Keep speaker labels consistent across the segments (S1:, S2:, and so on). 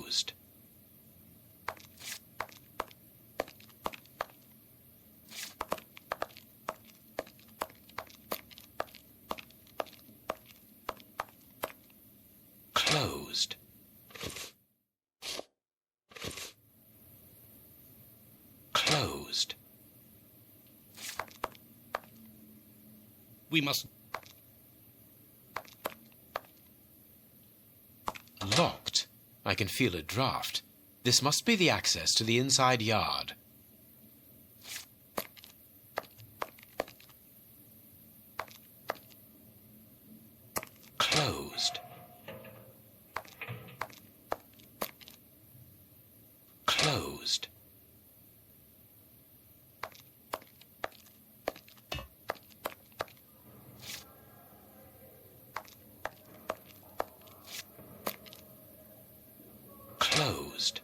S1: Closed. Closed. Closed.
S2: We must...
S1: Locked. I can feel a draft. This must be the access to the inside yard. Closed. Closed. Closed.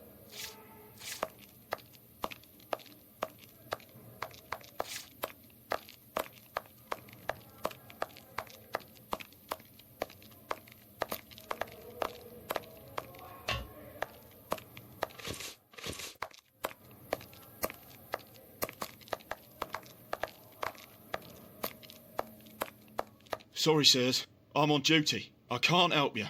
S3: Sorry, sirs. I'm on duty. I can't help you.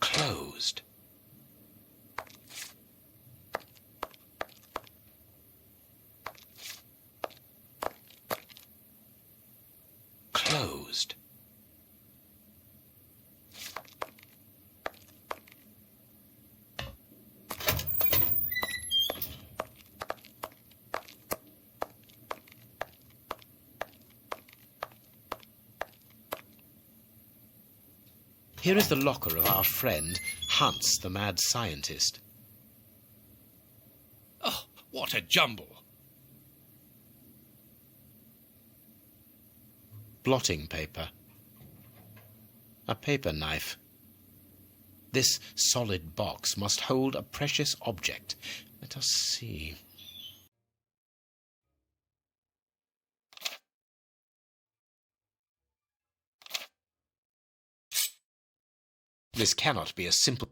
S1: Closed. Closed. Here is the locker of our friend, Hans, the mad scientist.
S2: Oh, what a jumble.
S1: Blotting paper. A paper knife. This solid box must hold a precious object. Let us see. This cannot be a simple...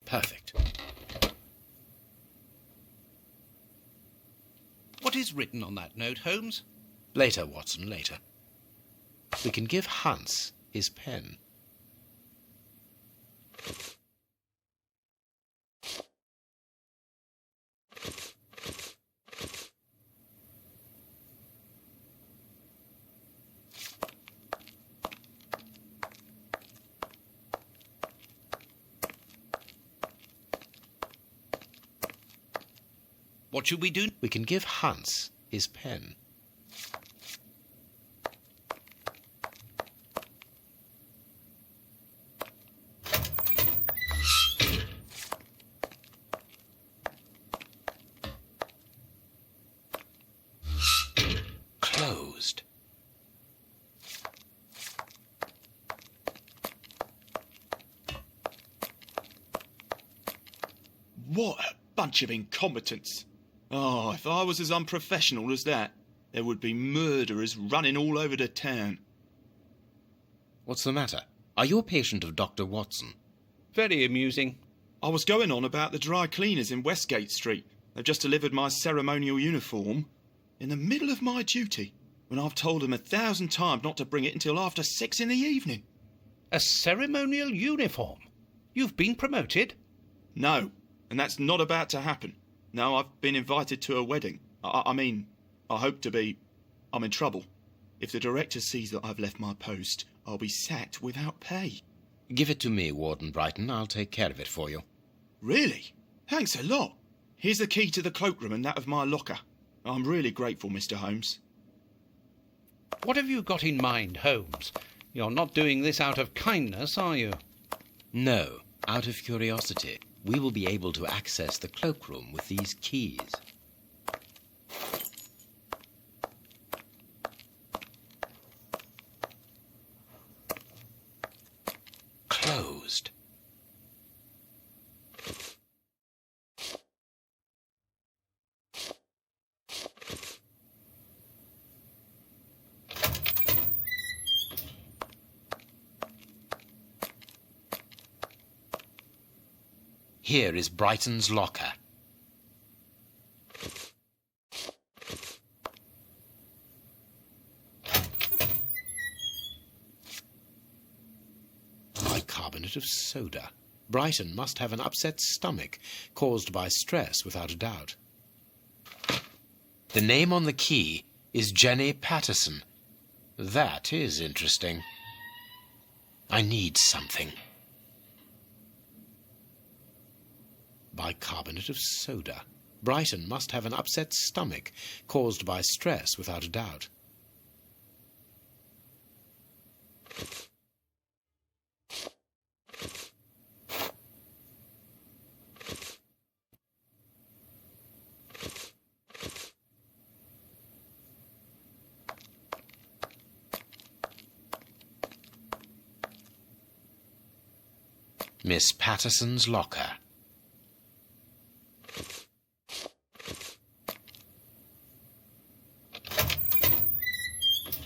S1: Perfect.
S2: What is written on that note, Holmes?
S1: Later, Watson, later. We can give Hans his pen.
S2: What should we do?
S1: We can give Hans his pen. Closed.
S3: What a bunch of incompetents. Oh, if I was as unprofessional as that, there would be murderers running all over the town.
S1: What's the matter? Are you a patient of Dr. Watson?
S2: Very amusing.
S3: I was going on about the dry cleaners in Westgate Street. They've just delivered my ceremonial uniform in the middle of my duty, when I've told them 1,000 times not to bring it until after 6 in the evening.
S2: A ceremonial uniform? You've been promoted?
S3: No, and that's not about to happen. No, I've been invited to a wedding. I mean, I hope to be... I'm in trouble. If the director sees that I've left my post, I'll be sacked without pay.
S1: Give it to me, Warden Brighton. I'll take care of it for you.
S3: Really? Thanks a lot. Here's the key to the cloakroom and that of my locker. I'm really grateful, Mr. Holmes.
S2: What have you got in mind, Holmes? You're not doing this out of kindness, are you?
S1: No, out of curiosity. We will be able to access the cloakroom with these keys. Closed. Here is Brighton's locker. Bicarbonate of soda. Brighton must have an upset stomach, caused by stress without a doubt. The name on the key is Jenny Patterson. That is interesting. I need something. Bicarbonate of soda. Brighton must have an upset stomach, caused by stress without a doubt. Miss Patterson's locker.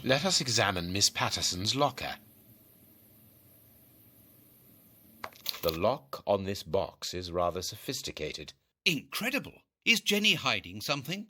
S1: Let us examine Miss Patterson's locker. The lock on this box is rather sophisticated.
S2: Incredible. Is Jenny hiding something?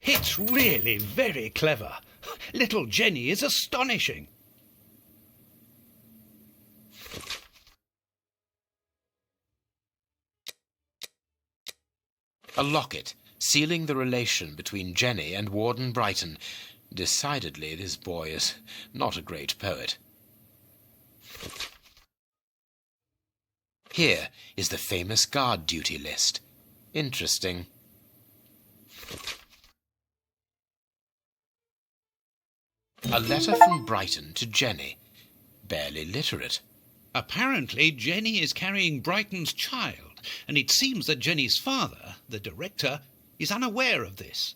S2: It's really very clever. Little Jenny is astonishing.
S1: A locket, sealing the relation between Jenny and Warden Brighton. Decidedly, this boy is not a great poet. Here is the famous guard duty list. Interesting. A letter from Brighton to Jenny. Barely literate.
S2: Apparently, Jenny is carrying Brighton's child, and it seems that Jenny's father, the director, is unaware of this.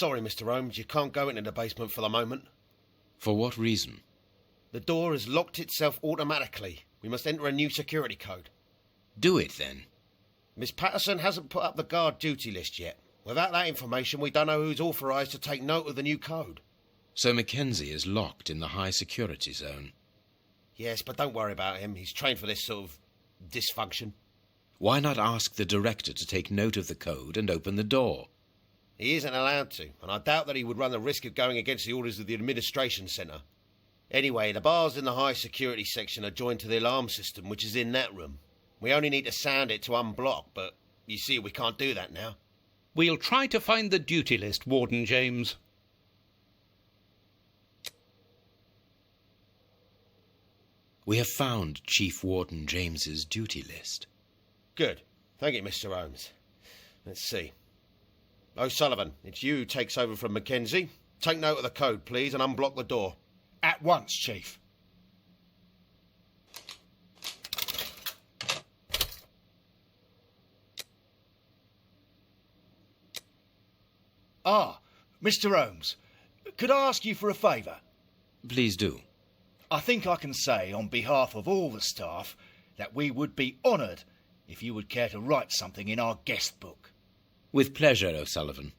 S4: sorry, Mr. Holmes, you can't go into the basement for the moment.
S1: For what reason?
S4: The door has locked itself automatically. We must enter a new security code.
S1: Do it, then.
S4: Miss Patterson hasn't put up the guard duty list yet. Without that information, we don't know who's authorised to take note of the new code.
S1: So Mackenzie is locked in the high security zone.
S4: Yes, but don't worry about him. He's trained for this sort of dysfunction.
S1: Why not ask the director to take note of the code and open the door?
S4: He isn't allowed to, and I doubt that he would run the risk of going against the orders of the administration centre. Anyway, the bars in the high security section are joined to the alarm system, which is in that room. We only need to sound it to unblock, but you see we can't do that now.
S2: We'll try to find the duty list, Warden James.
S1: We have found Chief Warden James's duty list.
S4: Good. Thank you, Mr. Holmes. Let's see. O'Sullivan, it's you who takes over from Mackenzie. Take note of the code, please, and unblock the door.
S5: At once, Chief. Ah, Mr. Holmes, could I ask you for a favour?
S1: Please do.
S5: I think I can say on behalf of all the staff that we would be honoured if you would care to write something in our guest book.
S1: With pleasure, O'Sullivan.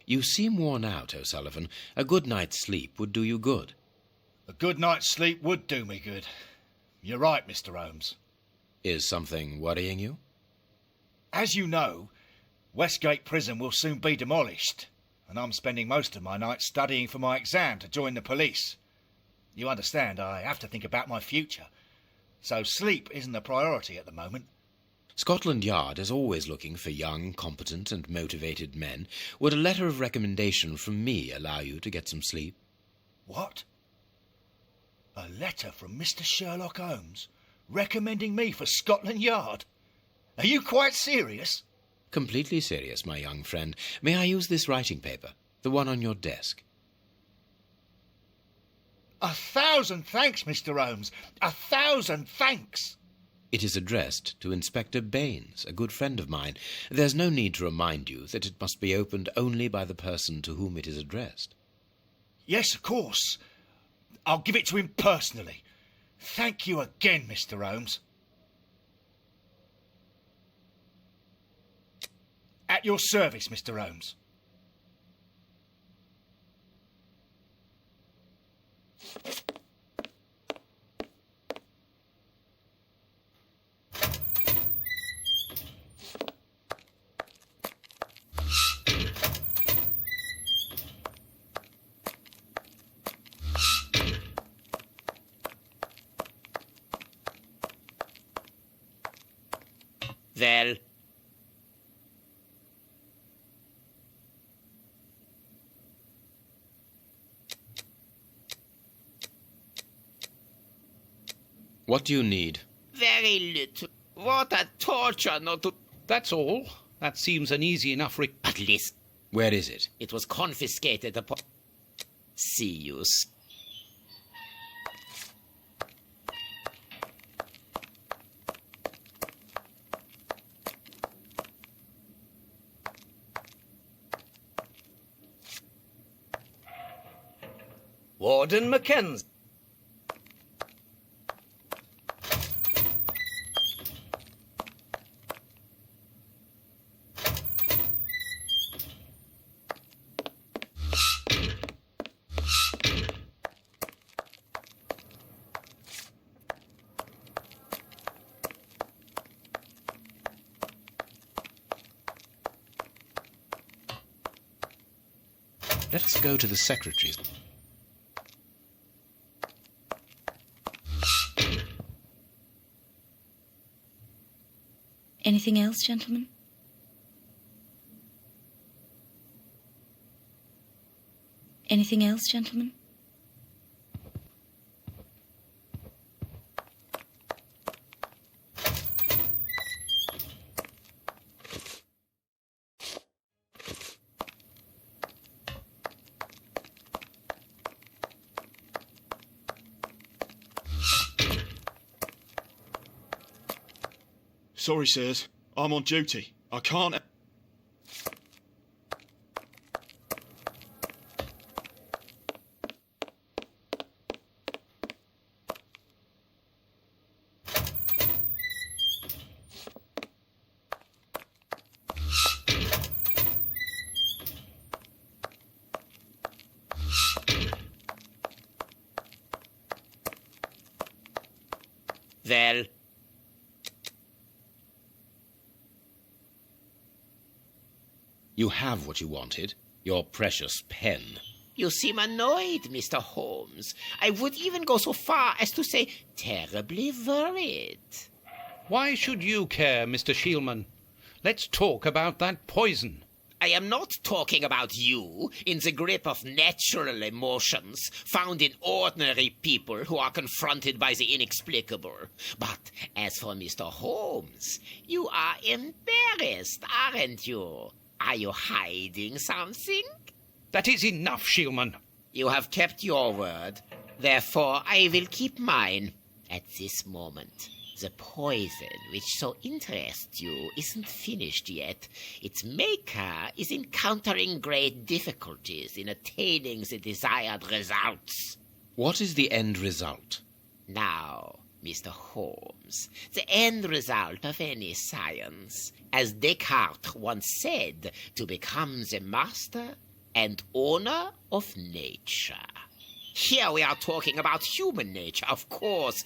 S1: You seem worn out, O'Sullivan. A good night's sleep would do you good.
S5: A good night's sleep would do me good. You're right, Mr. Holmes.
S1: Is something worrying you?
S5: As you know, Westgate Prison will soon be demolished, and I'm spending most of my nights studying for my exam to join the police. You understand, I have to think about my future, so sleep isn't a priority at the moment.
S1: Scotland Yard is always looking for young, competent and motivated men. Would a letter of recommendation from me allow you to get some sleep?
S5: What? A letter from Mr. Sherlock Holmes recommending me for Scotland Yard? Are you quite serious?
S1: Completely serious, my young friend. May I use this writing paper, the one on your desk?
S5: 1,000 thanks, Mr. Holmes. 1,000 thanks.
S1: It is addressed to Inspector Baines, a good friend of mine. There's no need to remind you that it must be opened only by the person to whom it is addressed.
S5: Yes, of course. I'll give it to him personally. Thank you again, Mr. Holmes. At your service, Mr. Holmes.
S1: Well? What do you need?
S6: Very little. What a torture not to...
S2: That's all. That seems an easy enough
S6: At least
S1: Where is it?
S6: it was confiscated upon... See you.
S7: Warden Mackenzie.
S1: Let us go to the secretary's.
S8: Anything else, gentlemen? Anything else, gentlemen?
S3: Sorry, sirs. I'm on duty. I can't...
S6: Well,
S1: You have what you wanted, your precious pen.
S6: you seem annoyed, Mr. Holmes. I would even go so far as to say terribly worried.
S2: Why should you care, Mr. Shielman? Let's talk about that poison.
S6: I am not talking about you in the grip of natural emotions found in ordinary people who are confronted by the inexplicable. But as for Mr. Holmes, you are embarrassed, aren't you? Are you hiding something?
S2: That is enough, Shielman.
S6: You have kept your word. Therefore, I will keep mine. At this moment, the poison which so interests you isn't finished yet. Its maker is encountering great difficulties in attaining the desired results.
S1: What is the end result?
S6: Now, Mr. Holmes, the end result of any science, as Descartes once said, to become the master and owner of nature. Here we are talking about human nature, of course.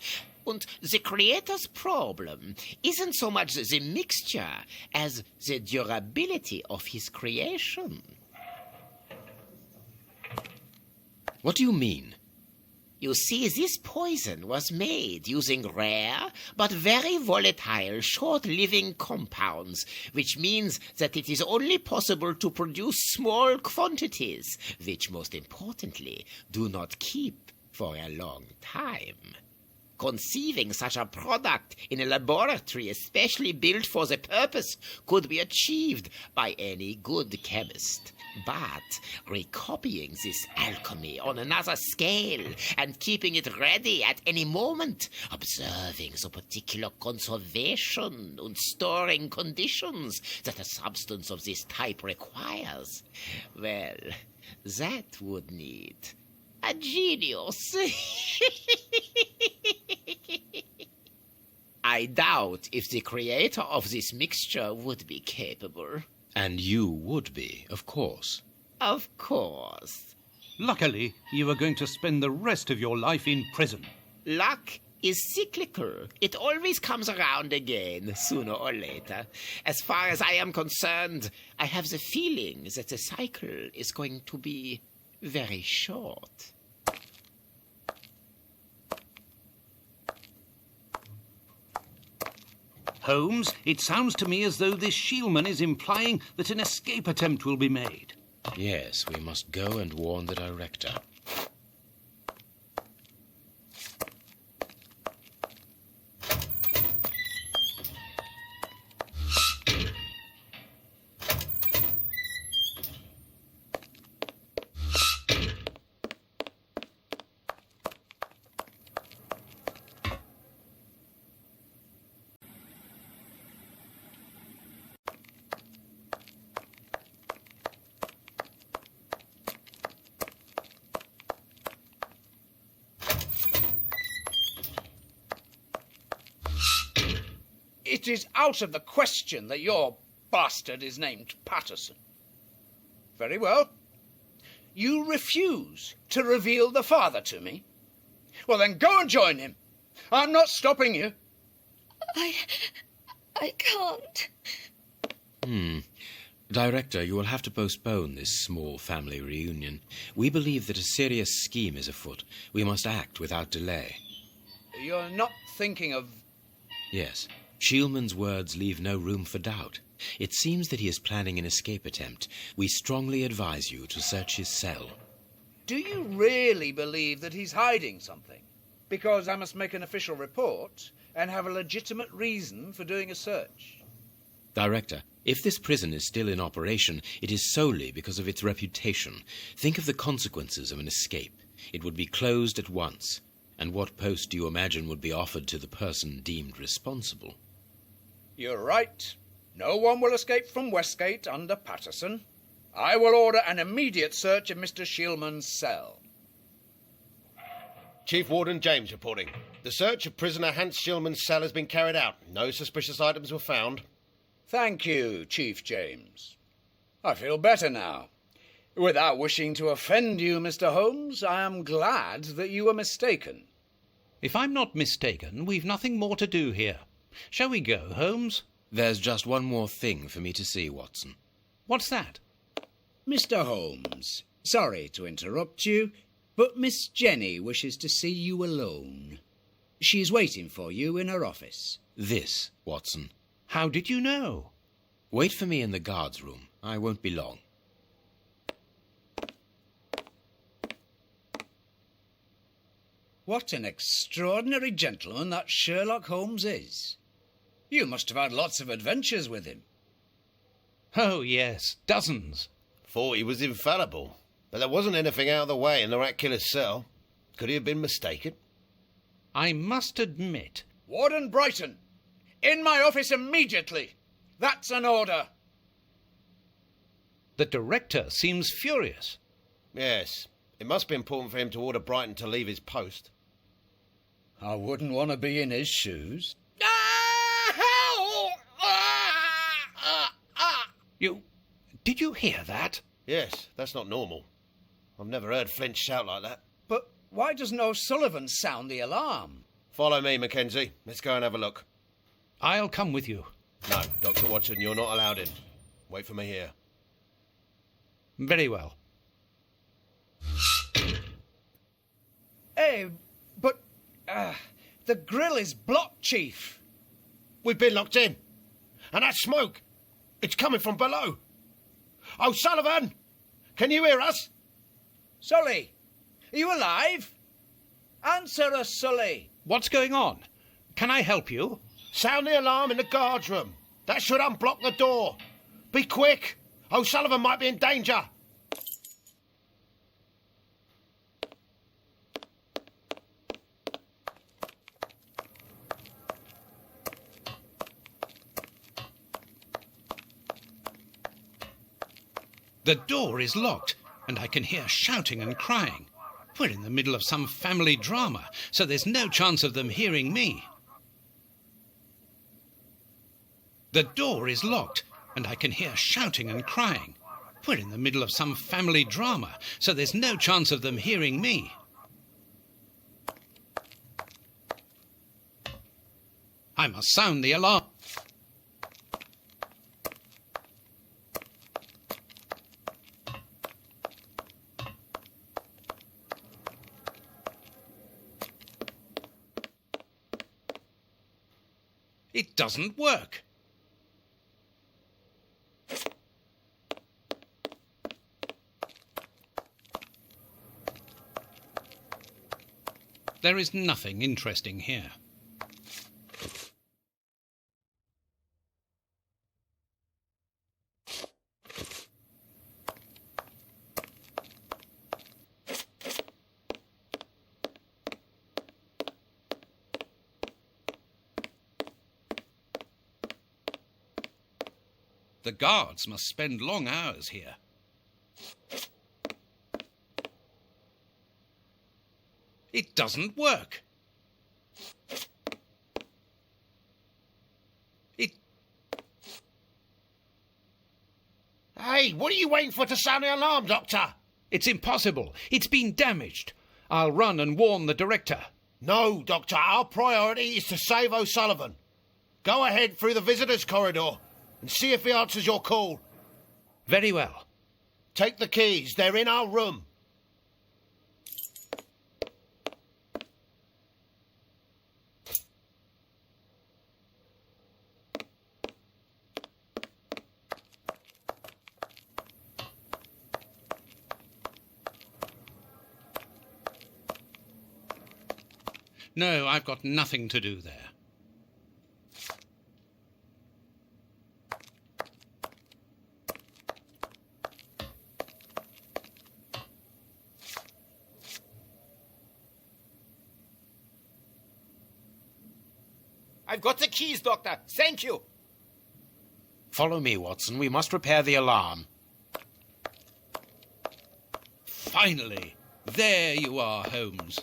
S6: And the creator's problem isn't so much the mixture as the durability of his creation.
S1: What do you mean?
S6: You see, this poison was made using rare but very volatile short-living compounds, which means that it is only possible to produce small quantities, which most importantly do not keep for a long time. Conceiving such a product in a laboratory especially built for the purpose could be achieved by any good chemist. But recopying this alchemy on another scale and keeping it ready at any moment, observing the particular conservation and storing conditions that a substance of this type requires, well, that would need a genius. I doubt if the creator of this mixture would be capable.
S1: And you would be, of course.
S6: Of course.
S2: Luckily, you are going to spend the rest of your life in prison.
S6: Luck is cyclical. It always comes around again, sooner or later. As far as I am concerned, I have the feeling that the cycle is going to be very short.
S2: Holmes, it sounds to me as though this Shielman is implying that an escape attempt will be made.
S1: Yes, we must go and warn the director.
S7: It is out of the question that your bastard is named Patterson. Very well. You refuse to reveal the father to me? Well, then go and join him. I'm not stopping you.
S8: I can't.
S1: Director, you will have to postpone this small family reunion. We believe that a serious scheme is afoot. We must act without delay.
S7: You're not thinking of...
S1: Yes. Shielman's words leave no room for doubt. It seems that he is planning an escape attempt. We strongly advise you to search his cell.
S7: Do you really believe that he's hiding something? Because I must make an official report and have a legitimate reason for doing a search.
S1: Director, if this prison is still in operation, it is solely because of its reputation. Think of the consequences of an escape. It would be closed at once. And what post do you imagine would be offered to the person deemed responsible?
S7: You're right. No one will escape from Westgate under Patterson. I will order an immediate search of Mr. Shieldman's cell.
S4: Chief Warden James reporting. The search of prisoner Hans Shieldman's cell has been carried out. No suspicious items were found.
S7: Thank you, Chief James. I feel better now. Without wishing to offend you, Mr. Holmes, I am glad that you were mistaken.
S2: If I'm not mistaken, we've nothing more to do here. Shall we go, Holmes?
S1: There's just one more thing for me to see, Watson.
S2: What's that?
S9: Mr. Holmes, sorry to interrupt you, but Miss Jenny wishes to see you alone. She's waiting for you in her office.
S1: This, Watson.
S2: How did you know?
S1: Wait for me in the guard's room. I won't be long.
S9: What an extraordinary gentleman that Sherlock Holmes is. You must have had lots of adventures with him.
S2: Oh, yes, dozens.
S4: Thought he was infallible, but there wasn't anything out of the way in the rat killer's cell. Could he have been mistaken?
S2: I must admit...
S7: Warden Brighton, in my office immediately. That's an order.
S2: The director seems furious.
S4: Yes, it must be important for him to order Brighton to leave his post.
S9: I wouldn't want to be in his shoes.
S2: Did you hear that?
S4: Yes, that's not normal. I've never heard Flint shout like that.
S7: But why doesn't O'Sullivan sound the alarm?
S4: Follow me, Mackenzie. Let's go and have a look.
S2: I'll come with you.
S4: No, Dr. Watson, you're not allowed in. Wait for me here.
S2: Very well.
S7: Hey, but the grill is blocked, Chief.
S4: We've been locked in. And that smoke, it's coming from below. O'Sullivan, can you hear us?
S7: Sully, are you alive? Answer us, Sully.
S2: What's going on? Can I help you?
S4: Sound the alarm in the guard's room. That should unblock the door. Be quick. O'Sullivan might be in danger.
S2: The door is locked, and I can hear shouting and crying. We're in the middle of some family drama, so there's no chance of them hearing me. The door is locked, and I can hear shouting and crying. We're in the middle of some family drama, so there's no chance of them hearing me. I must sound the alarm. It doesn't work. There is nothing interesting here. The guards must spend long hours here. It doesn't work.
S4: Hey, what are you waiting for to sound the alarm, Doctor?
S2: It's impossible. It's been damaged. I'll run and warn the director.
S4: No, Doctor. Our priority is to save O'Sullivan. Go ahead through the visitors' corridor and see if he answers your call.
S2: Very well.
S4: Take the keys. They're in our room.
S2: No, I've got nothing to do there.
S10: I've got the keys, Doctor. Thank you.
S1: Follow me, Watson. We must repair the alarm.
S2: Finally! There you are, Holmes.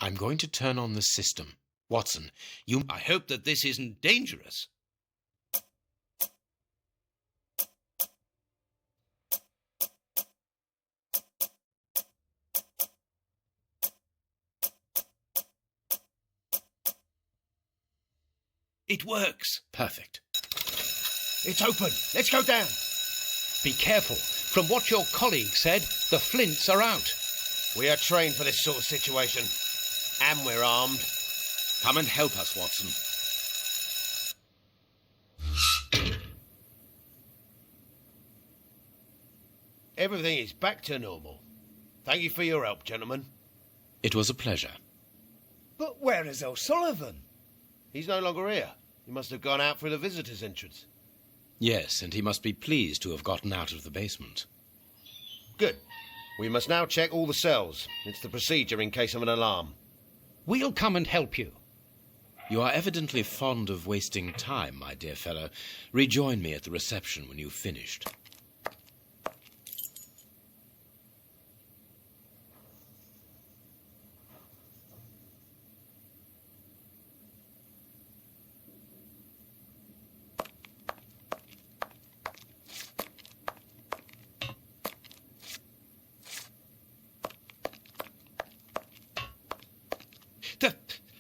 S1: I'm going to turn on the system. Watson, you...
S2: I hope that this isn't dangerous. It works.
S1: Perfect.
S4: It's open. Let's go down.
S2: Be careful. From what your colleague said, the flints are out.
S4: We are trained for this sort of situation. And we're armed.
S1: Come and help us, Watson.
S4: Everything is back to normal. Thank you for your help, gentlemen.
S1: It was a pleasure.
S5: But where is O'Sullivan?
S4: He's no longer here. He must have gone out through the visitor's entrance.
S1: Yes, and he must be pleased to have gotten out of the basement.
S4: Good. We must now check all the cells. It's the procedure in case of an alarm.
S2: We'll come and help you.
S1: You are evidently fond of wasting time, my dear fellow. Rejoin me at the reception when you've finished.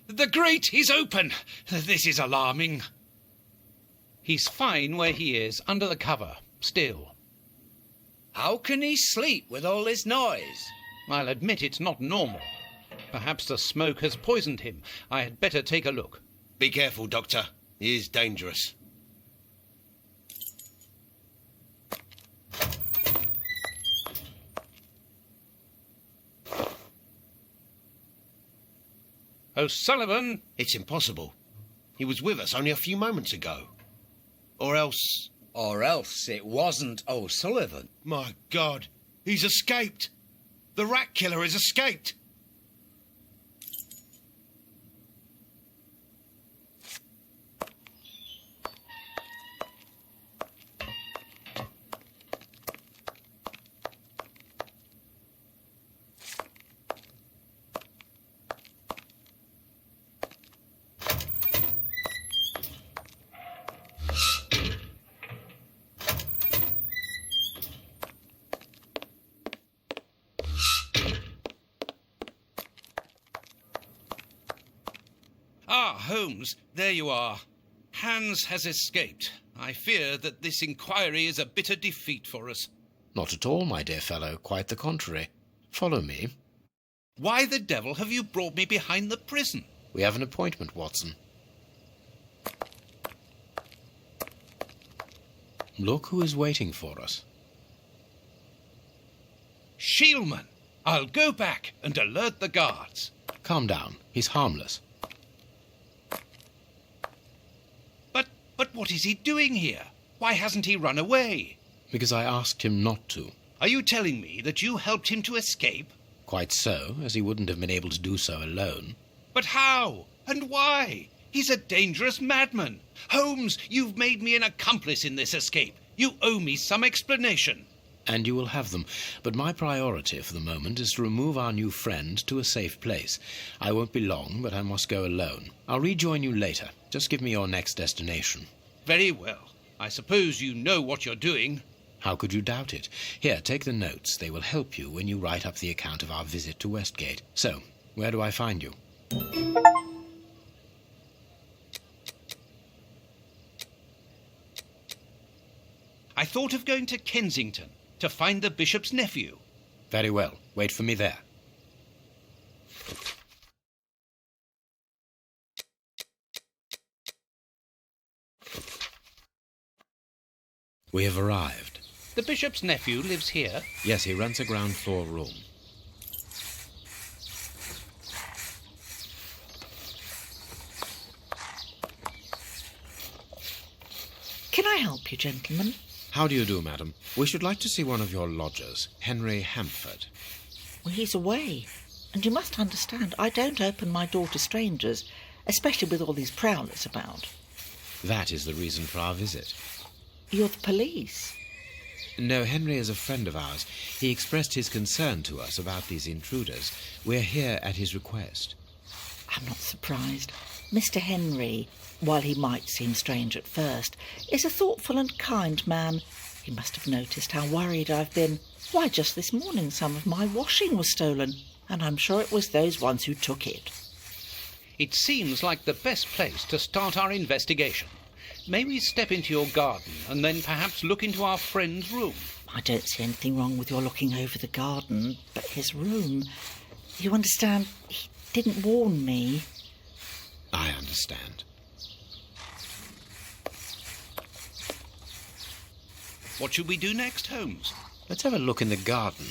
S2: The grate is open. This is alarming. He's fine where he is, under the cover, still.
S9: How can he sleep with all this noise?
S2: I'll admit it's not normal. Perhaps the smoke has poisoned him. I had better take a look.
S4: Be careful, Doctor. He is dangerous.
S2: O'Sullivan!
S4: It's impossible. He was with us only a few moments ago. Or else...
S9: Or else it wasn't O'Sullivan.
S4: My God, he's escaped. The rat killer has escaped.
S2: Ah, Holmes, there you are. Hans has escaped. I fear that this inquiry is a bitter defeat for us.
S1: Not at all, my dear fellow. Quite the contrary. Follow me.
S2: Why the devil have you brought me behind the prison?
S1: We have an appointment, Watson. Look who is waiting for us.
S2: Shieldman! I'll go back and alert the guards.
S1: Calm down. He's harmless.
S2: But what is he doing here? Why hasn't he run away?
S1: Because I asked him not to.
S2: Are you telling me that you helped him to escape?
S1: Quite so, as he wouldn't have been able to do so alone.
S2: But how? And why? He's a dangerous madman. Holmes, you've made me an accomplice in this escape. You owe me some explanation.
S1: And you will have them. But my priority for the moment is to remove our new friend to a safe place. I won't be long, but I must go alone. I'll rejoin you later. Just give me your next destination.
S2: Very well. I suppose you know what you're doing.
S1: How could you doubt it? Here, take the notes. They will help you when you write up the account of our visit to Westgate. So, where do I find you?
S2: I thought of going to Kensington to find the bishop's nephew.
S1: Very well. Wait for me there. We have arrived.
S2: The bishop's nephew lives here.
S1: Yes, he rents a ground floor room.
S10: Can I help you, gentlemen?
S1: How do you do, madam? We should like to see one of your lodgers, Henry Hampford.
S10: Well, he's away. And you must understand, I don't open my door to strangers, especially with all these prowlers about.
S1: That is the reason for our visit.
S10: You're the police.
S1: No, Henry is a friend of ours. He expressed his concern to us about these intruders. We're here at his request.
S10: I'm not surprised. Mr. Henry, while he might seem strange at first, is a thoughtful and kind man. He must have noticed how worried I've been. Why, just this morning some of my washing was stolen, and I'm sure it was those ones who took it.
S2: It seems like the best place to start our investigation. May we step into your garden and then perhaps look into our friend's room?
S10: I don't see anything wrong with your looking over the garden, but his room... You understand, he didn't warn me.
S1: I understand.
S2: What should we do next, Holmes?
S1: Let's have a look in the garden.